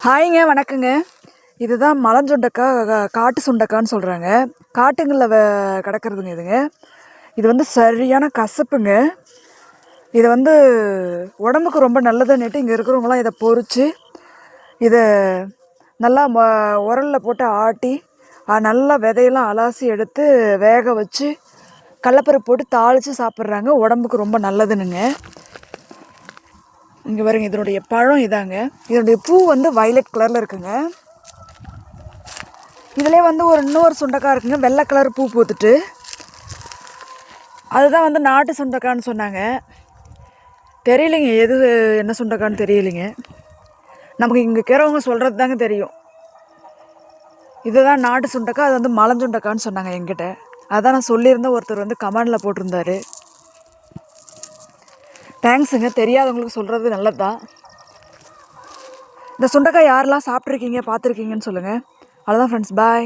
ஹாய்ங்க, வணக்கங்க. இதுதான் மலஞ்சுண்டக்கா, காட்டு சுண்டக்கான்னு சொல்கிறாங்க. காட்டுங்களில் கிடக்கிறதுங்க இதுங்க. இது வந்து சரியான கசப்புங்க. இதை வந்து உடம்புக்கு ரொம்ப நல்லதுன்னுட்டு இங்கே இருக்கிறவங்களாம் இதை பொறிச்சு இதை நல்லா உரலில் போட்டு ஆட்டி நல்லா விதையெல்லாம் அலாசி எடுத்து வேக வச்சு கடலப்பருப்பு போட்டு தாளித்து சாப்பிட்றாங்க. உடம்புக்கு ரொம்ப நல்லதுன்னுங்க. இங்கே பாருங்க, இதனுடைய பழம் இதாங்க. இதனுடைய பூ வந்து வயலட் கலரில் இருக்குங்க. இதிலே வந்து இன்னொரு சுண்டக்காய் இருக்குங்க, வெள்ளை கலர் பூ பூத்துட்டு. அதுதான் வந்து நாட்டு சுண்டக்கான்னு சொன்னாங்க. தெரியலைங்க, எது என்ன சுண்டக்கான்னு தெரியலைங்க. நமக்கு இங்கே இருக்கிறவங்க சொல்கிறது தாங்க தெரியும். இதுதான் நாட்டு சுண்டக்காய், அது வந்து மலஞ்சுண்டக்கான்னு சொன்னாங்க என்கிட்ட. அதான் நான் சொல்லியிருந்தேன். ஒருத்தர் வந்து கமெண்டில் போட்டிருந்தாரு. தேங்க்ஸுங்க, தெரியாதவங்களுக்கு சொல்கிறது நல்லது தான். இந்த சுண்டக்காய் யாரெல்லாம் சாப்பிட்ருக்கீங்க, பார்த்துருக்கீங்கன்னு சொல்லுங்கள். அவ்வளோதான் ஃப்ரெண்ட்ஸ், பாய்.